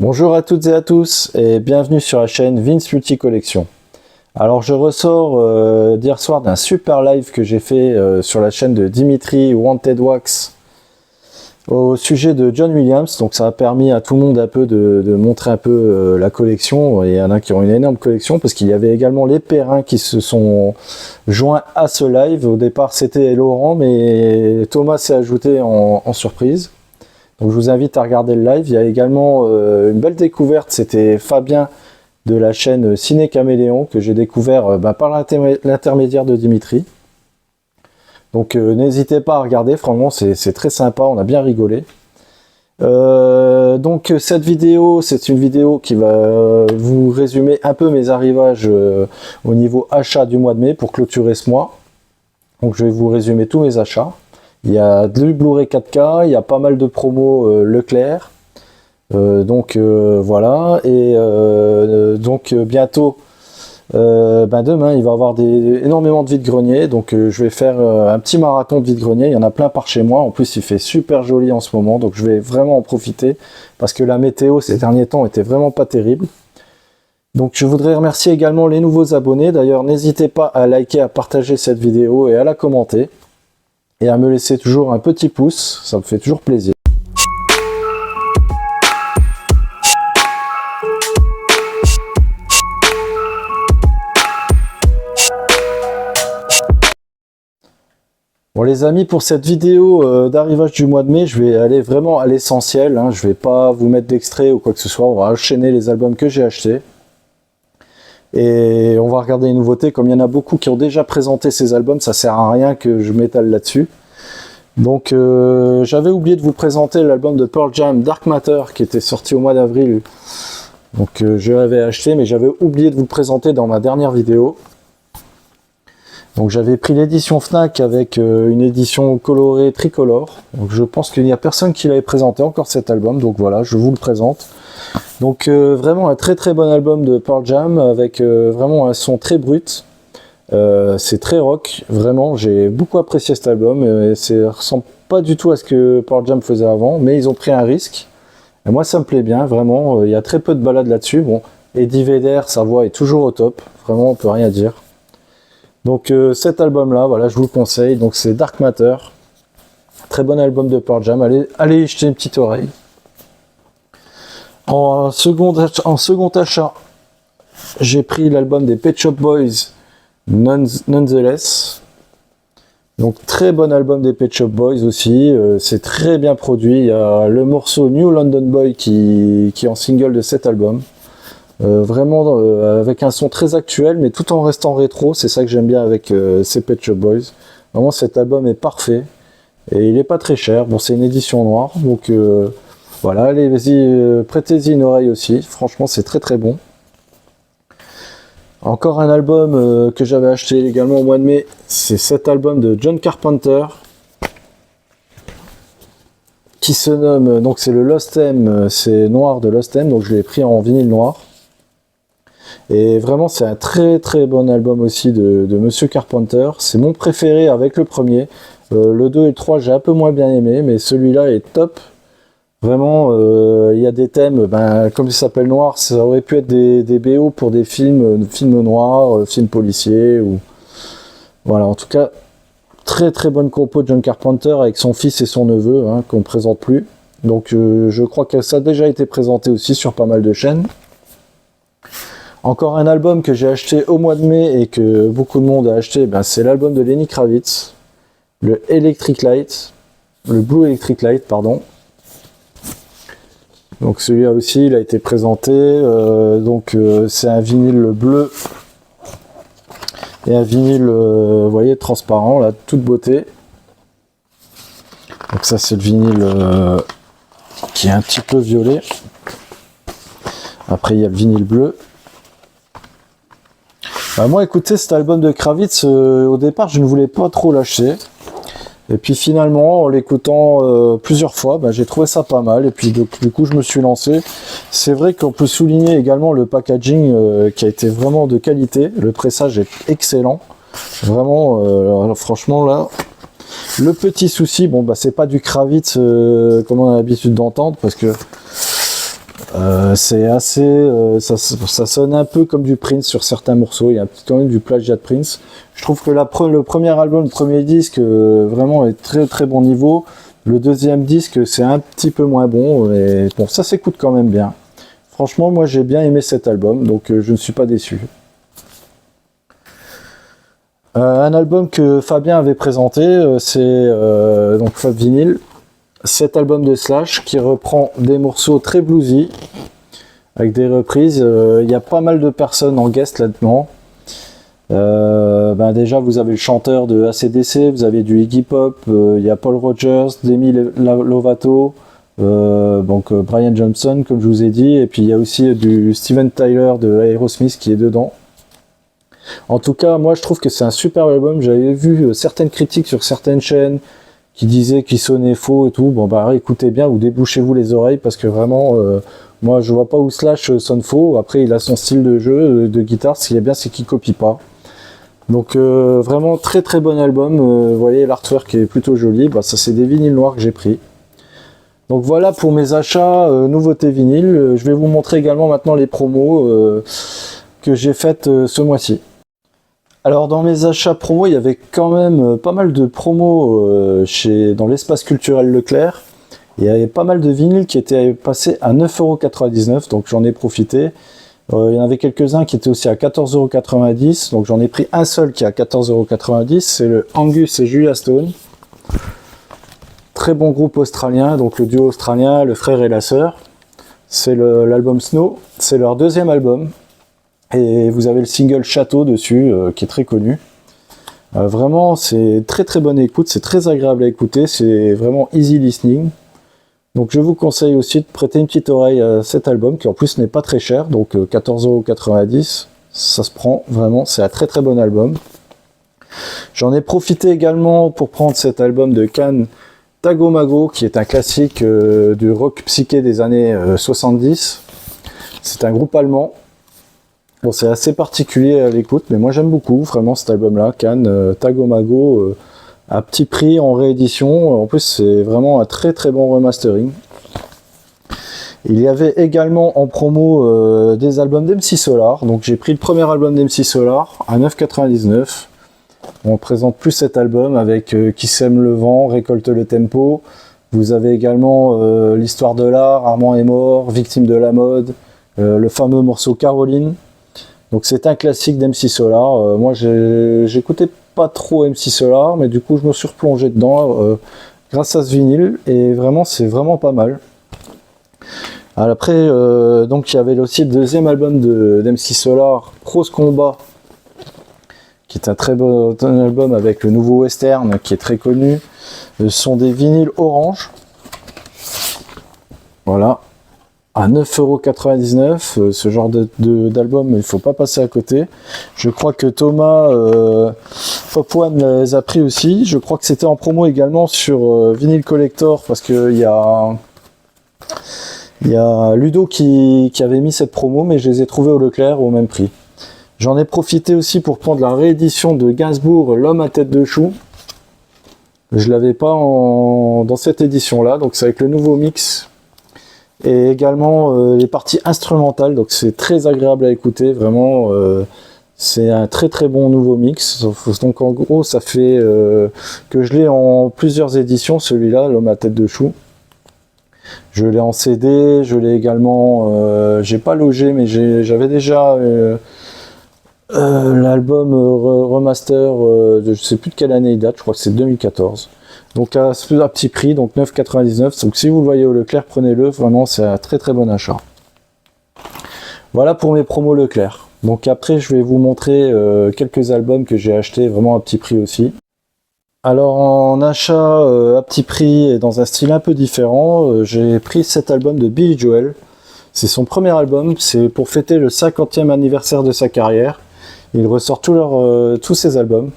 Bonjour à toutes et à tous et bienvenue sur la chaîne Vince Multi Collection. Alors je ressors d'hier soir d'un super live que j'ai fait sur la chaîne de Dimitri Wanted Wax au sujet de John Williams. Donc ça a permis à tout le monde un peu de montrer un peu la collection. Il y en a qui ont une énorme collection parce qu'il y avait également les Perrins qui se sont joints à ce live. Au départ c'était Laurent, mais Thomas s'est ajouté en surprise. Donc je vous invite à regarder le live. Il y a également une belle découverte, c'était Fabien de la chaîne Ciné Caméléon que j'ai découvert par l'intermédiaire de Dimitri. Donc n'hésitez pas à regarder, franchement c'est très sympa, on a bien rigolé. Donc cette vidéo, c'est une vidéo qui va vous résumer un peu mes arrivages au niveau achat du mois de mai pour clôturer ce mois. Donc je vais vous résumer tous mes achats. Il y a du Blu-ray 4K, il y a pas mal de promos Leclerc. Voilà, et donc bientôt, demain il va y avoir énormément de vide-grenier, donc je vais faire un petit marathon de vide-grenier. Il y en a plein par chez moi, en plus il fait super joli en ce moment, donc je vais vraiment en profiter parce que la météo ces derniers temps était vraiment pas terrible. Donc je voudrais remercier également les nouveaux abonnés. D'ailleurs n'hésitez pas à liker, à partager cette vidéo et à la commenter. Et à me laisser toujours un petit pouce, ça me fait toujours plaisir. Bon les amis, pour cette vidéo d'arrivage du mois de mai, je vais aller vraiment à l'essentiel, hein. Je vais pas vous mettre d'extrait ou quoi que ce soit, on va enchaîner les albums que j'ai achetés. Et on va regarder les nouveautés, comme il y en a beaucoup qui ont déjà présenté ces albums, ça sert à rien que je m'étale là-dessus. Donc j'avais oublié de vous présenter l'album de Pearl Jam, Dark Matter, qui était sorti au mois d'avril. Donc je l'avais acheté, mais j'avais oublié de vous le présenter dans ma dernière vidéo. Donc j'avais pris l'édition Fnac avec une édition colorée tricolore. Donc je pense qu'il n'y a personne qui l'avait présenté encore cet album, donc voilà, je vous le présente. Donc vraiment un très très bon album de Pearl Jam avec vraiment un son très brut. C'est très rock, vraiment, j'ai beaucoup apprécié cet album. Ça ressemble pas du tout à ce que Pearl Jam faisait avant, mais ils ont pris un risque. Et moi ça me plaît bien, vraiment, il y a très peu de balades là-dessus. Bon, Eddie Vedder, sa voix est toujours au top, vraiment on peut rien dire. Donc cet album là, voilà, je vous le conseille, donc c'est Dark Matter. Très bon album de Pearl Jam, allez y jeter une petite oreille. En second achat, j'ai pris l'album des Pet Shop Boys, Nonetheless. Donc très bon album des Pet Shop Boys aussi, c'est très bien produit. Il y a le morceau New London Boy qui est en single de cet album. Vraiment avec un son très actuel mais tout en restant rétro, c'est ça que j'aime bien avec ces Pet Shop Boys. Vraiment cet album est parfait et il est pas très cher. Bon, c'est une édition noire, donc voilà, allez, vas-y, prêtez-y une oreille aussi, franchement c'est très très bon. Encore un album que j'avais acheté également au mois de mai, c'est cet album de John Carpenter qui se nomme, donc c'est le Lost M, c'est noir de Lost M, donc je l'ai pris en vinyle noir. Et vraiment c'est un très très bon album aussi de Monsieur Carpenter, c'est mon préféré avec le premier. Le 2 et le 3 j'ai un peu moins bien aimé, mais celui-là est top. Vraiment, il y a des thèmes, comme il s'appelle Noir, ça aurait pu être des BO pour des films noirs, films policiers, ou voilà, en tout cas, très très bonne compo de John Carpenter avec son fils et son neveu, hein, qu'on ne présente plus. Donc je crois que ça a déjà été présenté aussi sur pas mal de chaînes. Encore un album que j'ai acheté au mois de mai et que beaucoup de monde a acheté, c'est l'album de Lenny Kravitz, le Blue Electric Light, pardon. Donc celui-là aussi, il a été présenté, c'est un vinyle bleu et un vinyle, vous voyez, transparent, là, toute beauté. Donc ça c'est le vinyle qui est un petit peu violet. Après il y a le vinyle bleu. Moi écoutez, cet album de Kravitz, au départ je ne voulais pas trop l'acheter. Et puis finalement, en l'écoutant plusieurs fois, j'ai trouvé ça pas mal. Et puis du coup, je me suis lancé. C'est vrai qu'on peut souligner également le packaging qui a été vraiment de qualité. Le pressage est excellent. Vraiment, franchement là, le petit souci, c'est pas du Kravitz comme on a l'habitude d'entendre, parce que C'est assez, ça sonne un peu comme du Prince sur certains morceaux. Il y a quand même du plagiat de Prince. Je trouve que le premier album, le premier disque, vraiment est très très bon niveau. Le deuxième disque, c'est un petit peu moins bon, et bon, ça s'écoute quand même bien. Franchement, moi j'ai bien aimé cet album, donc je ne suis pas déçu. Un album que Fabien avait présenté, c'est donc Fab Vinyl. Cet album de Slash qui reprend des morceaux très bluesy avec des reprises. Il y a pas mal de personnes en guest là-dedans. Déjà vous avez le chanteur de AC/DC, vous avez du Iggy Pop, il y a Paul Rogers, Demi Lovato, Brian Johnson comme je vous ai dit, et puis il y a aussi du Steven Tyler de Aerosmith qui est dedans. En tout cas, moi je trouve que c'est un super album. J'avais vu certaines critiques sur certaines chaînes qui disaient qu'il sonnait faux et tout. Bon bah écoutez bien ou débouchez-vous les oreilles parce que vraiment moi je vois pas où Slash sonne faux. Après il a son style de jeu de guitare, ce qui est bien c'est qu'il copie pas. Donc vraiment très très bon album. Vous voyez l'artwork est plutôt joli. Bah, ça c'est des vinyles noirs que j'ai pris. Donc voilà pour mes achats nouveautés vinyles. Je vais vous montrer également maintenant les promos que j'ai faites ce mois-ci. Alors dans mes achats promo, il y avait quand même pas mal de promos dans l'espace culturel Leclerc. Il y avait pas mal de vinyles qui étaient passés à 9,99 €, donc j'en ai profité. Il y en avait quelques-uns qui étaient aussi à 14,90 €, donc j'en ai pris un seul qui est à 14,90 €, c'est le Angus et Julia Stone. Très bon groupe australien, donc le duo australien, le frère et la sœur. C'est l'album Snow, c'est leur deuxième album. Et vous avez le single Château dessus, qui est très connu. Vraiment, c'est très très bonne écoute, c'est très agréable à écouter, c'est vraiment easy listening. Donc je vous conseille aussi de prêter une petite oreille à cet album, qui en plus n'est pas très cher, donc 14,90 €, ça se prend, vraiment, c'est un très très bon album. J'en ai profité également pour prendre cet album de Can, Tagomago, qui est un classique du rock psyché des années 70. C'est un groupe allemand. Bon, c'est assez particulier à l'écoute, mais moi j'aime beaucoup vraiment cet album-là, Can, Tagomago, à petit prix en réédition. En plus, c'est vraiment un très très bon remastering. Il y avait également en promo des albums d'MC Solar. Donc j'ai pris le premier album d'MC Solar à 9,99 €. On présente plus cet album avec Qui sème le vent, Récolte le tempo. Vous avez également l'histoire de l'art, Armand est mort, Victime de la mode, le fameux morceau Caroline. Donc c'est un classique d'MC Solar. Moi j'écoutais pas trop MC Solar, mais du coup je me suis replongé dedans grâce à ce vinyle, et vraiment c'est vraiment pas mal. Après donc il y avait aussi le deuxième album d'MC Solar, Cross Combat, qui est un très bon album avec le nouveau western qui est très connu. Ce sont des vinyles orange. Voilà. À 9,99 €, ce genre d'album, il ne faut pas passer à côté. Je crois que Thomas Pop One les a pris aussi. Je crois que c'était en promo également sur Vinyl Collector, parce qu'il y a Ludo qui avait mis cette promo, mais je les ai trouvés au Leclerc au même prix. J'en ai profité aussi pour prendre la réédition de Gainsbourg, L'homme à tête de chou. Je l'avais pas dans cette édition-là, donc c'est avec le nouveau mix. Et également les parties instrumentales, donc c'est très agréable à écouter, vraiment c'est un très très bon nouveau mix. Donc en gros ça fait que je l'ai en plusieurs éditions, celui-là, L'homme à tête de chou. Je l'ai en CD, je l'ai également, j'ai pas logé, mais j'avais déjà l'album remaster, je sais plus de quelle année il date, je crois que c'est 2014. Donc à petit prix, donc 9,99 €. Donc si vous le voyez au Leclerc, prenez-le, vraiment c'est un très très bon achat. Voilà pour mes promos Leclerc. Donc après je vais vous montrer quelques albums que j'ai achetés vraiment à petit prix aussi. Alors en achat à petit prix et dans un style un peu différent, j'ai pris cet album de Billy Joel. C'est son premier album, c'est pour fêter le 50e anniversaire de sa carrière. Il ressort tous ses albums.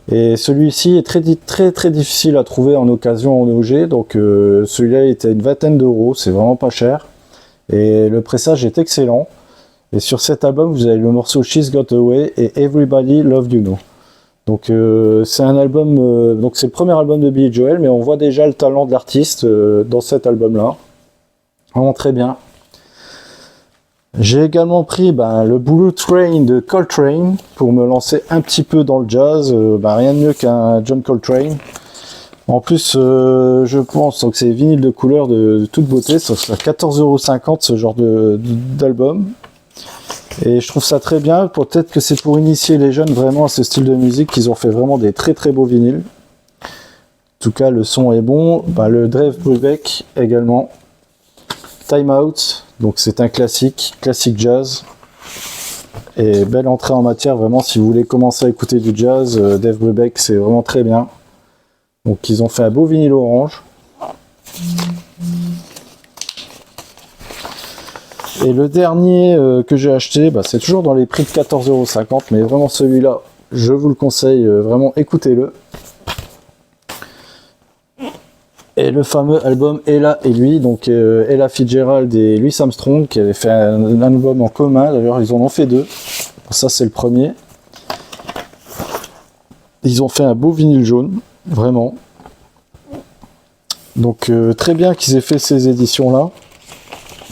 Et celui-ci est très très difficile à trouver en occasion en OG, donc celui-là était à une vingtaine d'euros, c'est vraiment pas cher. Et le pressage est excellent. Et sur cet album, vous avez le morceau She's Got Away et Everybody Loved You Know. Donc c'est un album, donc c'est le premier album de Billy Joel, mais on voit déjà le talent de l'artiste dans cet album-là. Vraiment très bien. J'ai également pris le Blue Train de Coltrane pour me lancer un petit peu dans le jazz. Rien de mieux qu'un John Coltrane. En plus, je pense que c'est vinyle de couleur de toute beauté. Ça sera 14,50 € ce genre d'album. Et je trouve ça très bien. Peut-être que c'est pour initier les jeunes vraiment à ce style de musique qu'ils ont fait vraiment des très très beaux vinyles. En tout cas, le son est bon. Le Dave Brubeck également. Time Out, donc c'est un classique jazz. Et belle entrée en matière, vraiment, si vous voulez commencer à écouter du jazz, Dave Brubeck, c'est vraiment très bien. Donc ils ont fait un beau vinyle orange. Et le dernier que j'ai acheté, c'est toujours dans les prix de 14,50 €, mais vraiment celui-là, je vous le conseille, vraiment écoutez-le. Et le fameux album Ella et lui, donc Ella Fitzgerald et Louis Armstrong, qui avaient fait un album en commun, d'ailleurs ils en ont fait deux. Ça c'est le premier. Ils ont fait un beau vinyle jaune, vraiment. Donc très bien qu'ils aient fait ces éditions-là,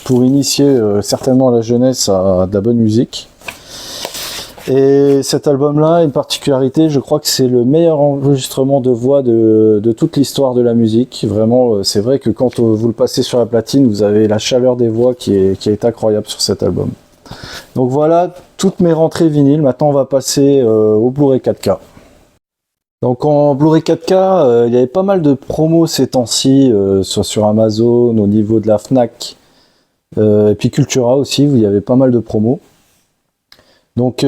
pour initier certainement la jeunesse à de la bonne musique. Et cet album-là a une particularité, je crois que c'est le meilleur enregistrement de voix de toute l'histoire de la musique. Vraiment, c'est vrai que quand vous le passez sur la platine, vous avez la chaleur des voix qui est incroyable sur cet album. Donc voilà, toutes mes rentrées vinyles. Maintenant, on va passer au Blu-ray 4K. Donc en Blu-ray 4K, il y avait pas mal de promos ces temps-ci, soit sur Amazon, au niveau de la Fnac, et puis Cultura aussi, où il y avait pas mal de promos. Donc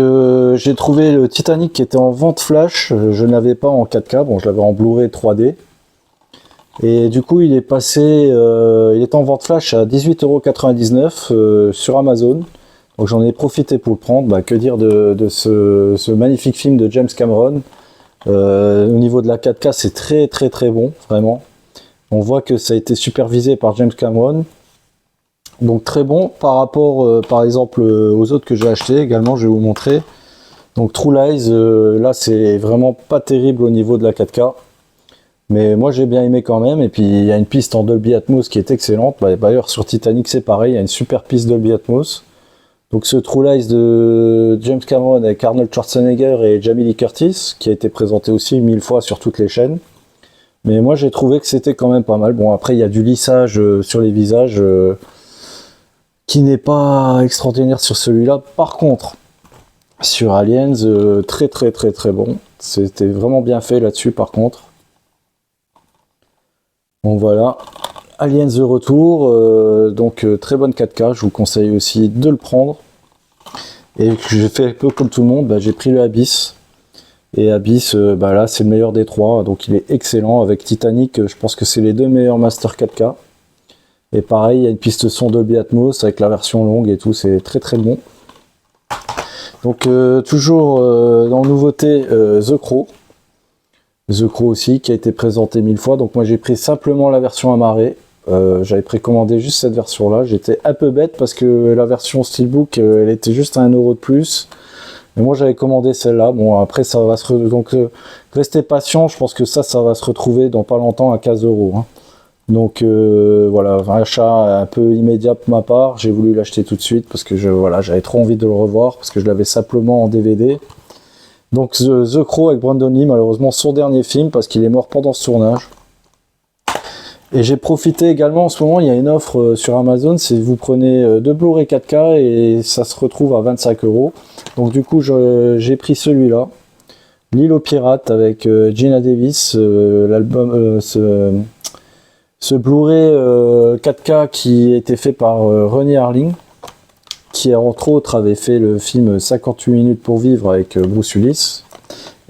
j'ai trouvé le Titanic qui était en vente flash, je ne l'avais pas en 4K, bon je l'avais en Blu-ray 3D. Et du coup il est passé, il est en vente flash à 18,99 € sur Amazon. Donc j'en ai profité pour le prendre. Que dire de ce magnifique film de James Cameron. Au niveau de la 4K c'est très très très bon, vraiment. On voit que ça a été supervisé par James Cameron. Donc très bon par rapport par exemple aux autres que j'ai acheté également, je vais vous montrer. Donc True Lies, là c'est vraiment pas terrible au niveau de la 4K, mais moi j'ai bien aimé quand même. Et puis il y a une piste en Dolby Atmos qui est excellente. D'ailleurs sur Titanic c'est pareil, il y a une super piste Dolby Atmos. Donc ce True Lies de James Cameron avec Arnold Schwarzenegger et Jamie Lee Curtis, qui a été présenté aussi 1000 fois sur toutes les chaînes. Mais moi j'ai trouvé que c'était quand même pas mal. Bon après il y a du lissage sur les visages, qui n'est pas extraordinaire sur celui-là. Par contre, sur Aliens, très très très très bon. C'était vraiment bien fait là-dessus par contre. Bon voilà, Aliens de retour, donc très bonne 4K, je vous conseille aussi de le prendre. Et j'ai fait un peu comme tout le monde, j'ai pris le Abyss. Et Abyss, là c'est le meilleur des trois, donc il est excellent. Avec Titanic, je pense que c'est les deux meilleurs Master 4K. Et pareil, il y a une piste son Dolby Atmos avec la version longue et tout, c'est très très bon. Donc toujours dans nouveauté, The Crow. The Crow aussi, qui a été présenté 1000 fois. Donc moi j'ai pris simplement la version amarrée. J'avais précommandé juste cette version-là. J'étais un peu bête parce que la version Steelbook, elle était juste à 1 € de plus. Mais moi j'avais commandé celle-là. Bon après ça va se... Donc restez patient, je pense que ça va se retrouver dans pas longtemps à 15 €. Hein. Donc voilà, un achat un peu immédiat pour ma part. J'ai voulu l'acheter tout de suite parce que j'avais trop envie de le revoir parce que je l'avais simplement en DVD. Donc The Crow avec Brandon Lee, malheureusement son dernier film parce qu'il est mort pendant ce tournage. Et j'ai profité également, en ce moment il y a une offre sur Amazon, c'est vous prenez deux Blu-ray 4K et ça se retrouve à 25 €. Donc du coup j'ai pris celui-là, L'île aux pirates avec Gina Davis, l'album, ce Blu-ray 4K qui a été fait par Renny Harlin, qui entre autres avait fait le film 58 minutes pour vivre avec Bruce Willis,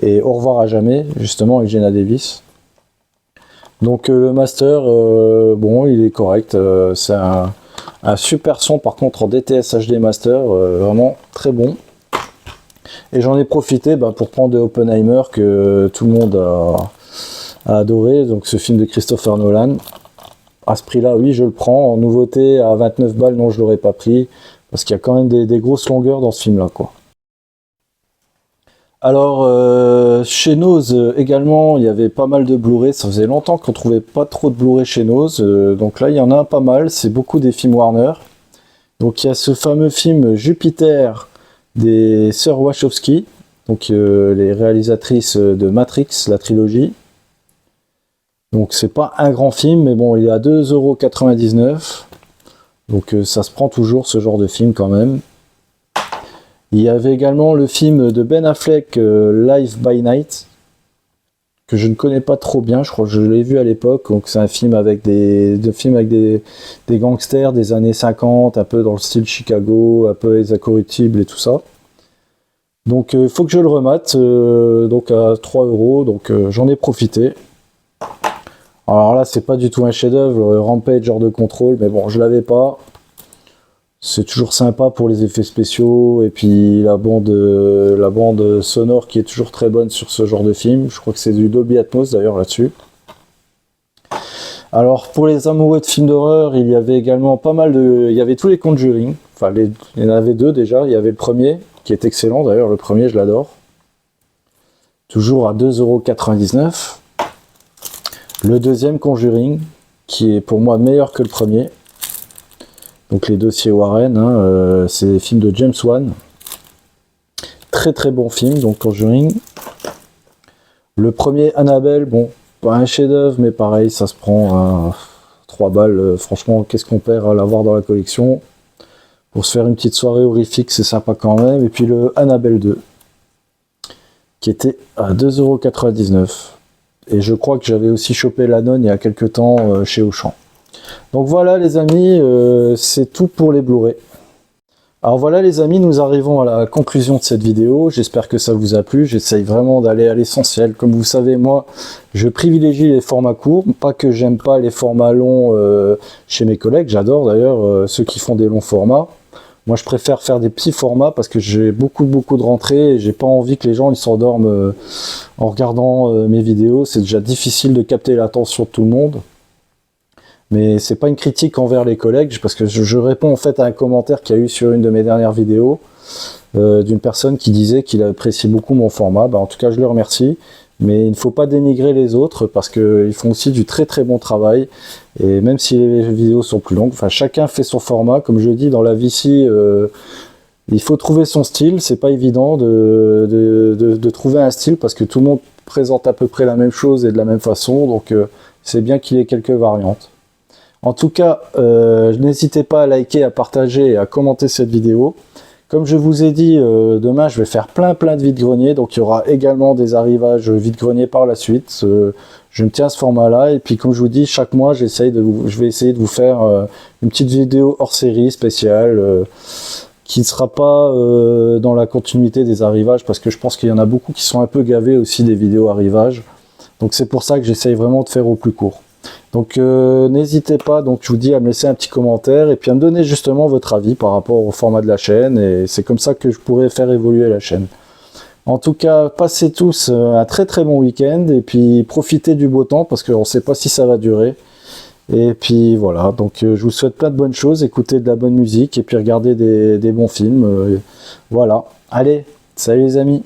et Au revoir à jamais, justement avec Gina Davis. Donc le master, bon il est correct, c'est un super son par contre en DTS HD master, vraiment très bon. Et j'en ai profité pour prendre Oppenheimer que tout le monde a adoré, donc ce film de Christopher Nolan. À ce prix là oui je le prends, en nouveauté à 29 balles non je l'aurais pas pris, parce qu'il y a quand même des grosses longueurs dans ce film là quoi. Alors chez Nose également il y avait pas mal de Blu-ray, ça faisait longtemps qu'on trouvait pas trop de Blu-ray chez Nose, donc là il y en a pas mal, c'est beaucoup des films Warner. Donc il y a ce fameux film Jupiter des sœurs Wachowski, donc les réalisatrices de Matrix, la trilogie. Donc c'est pas un grand film, mais bon, il est à 2,99 €. Donc ça se prend toujours ce genre de film quand même. Il y avait également le film de Ben Affleck, Live by Night, que je ne connais pas trop bien, je crois que je l'ai vu à l'époque. Donc c'est un film avec des gangsters des années 50, un peu dans le style Chicago, un peu les incorruptibles et tout ça. Donc il faut que je le remate, donc à 3 €, donc j'en ai profité. Alors là, c'est pas du tout un chef-d'œuvre, Rampage hors de contrôle, mais bon, je l'avais pas. C'est toujours sympa pour les effets spéciaux, et puis la bande sonore qui est toujours très bonne sur ce genre de film. Je crois que c'est du Dolby Atmos d'ailleurs là-dessus. Alors pour les amoureux de films d'horreur, il y avait également pas mal de... Il y avait tous les Conjuring, enfin il y en avait deux déjà. Il y avait le premier, qui est excellent d'ailleurs, le premier je l'adore. Toujours à 2,99 €. Le deuxième Conjuring, qui est pour moi meilleur que le premier. Donc les dossiers Warren, hein, c'est des films de James Wan. Très très bon film, donc Conjuring. Le premier Annabelle, bon, pas un chef-d'œuvre, mais pareil, ça se prend à 3 balles. Franchement, qu'est-ce qu'on perd à l'avoir dans la collection? Pour se faire une petite soirée horrifique, c'est sympa quand même. Et puis le Annabelle 2, qui était à 2,99 €. Et je crois que j'avais aussi chopé La Nonne il y a quelques temps chez Auchan. Donc voilà les amis, c'est tout pour les Blu-ray. Alors voilà les amis, nous arrivons à la conclusion de cette vidéo. J'espère que ça vous a plu. J'essaye vraiment d'aller à l'essentiel. Comme vous savez, moi, je privilégie les formats courts. Pas que j'aime pas les formats longs chez mes collègues. J'adore d'ailleurs ceux qui font des longs formats. Moi, je préfère faire des petits formats parce que j'ai beaucoup de rentrées et j'ai pas envie que les gens ils s'endorment en regardant mes vidéos. C'est déjà difficile de capter l'attention de tout le monde. Mais c'est pas une critique envers les collègues, parce que je réponds en fait à un commentaire qu'il y a eu sur une de mes dernières vidéos d'une personne qui disait qu'il apprécie beaucoup mon format. En tout cas, je le remercie. Mais il ne faut pas dénigrer les autres parce qu'ils font aussi du très bon travail. Et même si les vidéos sont plus longues, enfin chacun fait son format. Comme je dis dans la VC, il faut trouver son style. C'est pas évident de trouver un style parce que tout le monde présente à peu près la même chose et de la même façon. Donc c'est bien qu'il y ait quelques variantes. En tout cas, n'hésitez pas à liker, à partager et à commenter cette vidéo. Comme je vous ai dit, demain je vais faire plein de vide-greniers, donc il y aura également des arrivages vide-greniers par la suite. Je me tiens à ce format-là, et puis comme je vous dis, chaque mois je vais essayer de vous faire une petite vidéo hors série spéciale, qui ne sera pas dans la continuité des arrivages, parce que je pense qu'il y en a beaucoup qui sont un peu gavés aussi des vidéos arrivages. Donc c'est pour ça que j'essaye vraiment de faire au plus court. Donc n'hésitez pas, donc je vous dis, à me laisser un petit commentaire et puis à me donner justement votre avis par rapport au format de la chaîne, et c'est comme ça que je pourrais faire évoluer la chaîne. En tout cas, passez tous un très bon week-end et puis profitez du beau temps parce qu'on ne sait pas si ça va durer. Et puis voilà, donc je vous souhaite plein de bonnes choses, écoutez de la bonne musique et puis regardez des bons films. Voilà, allez, salut les amis!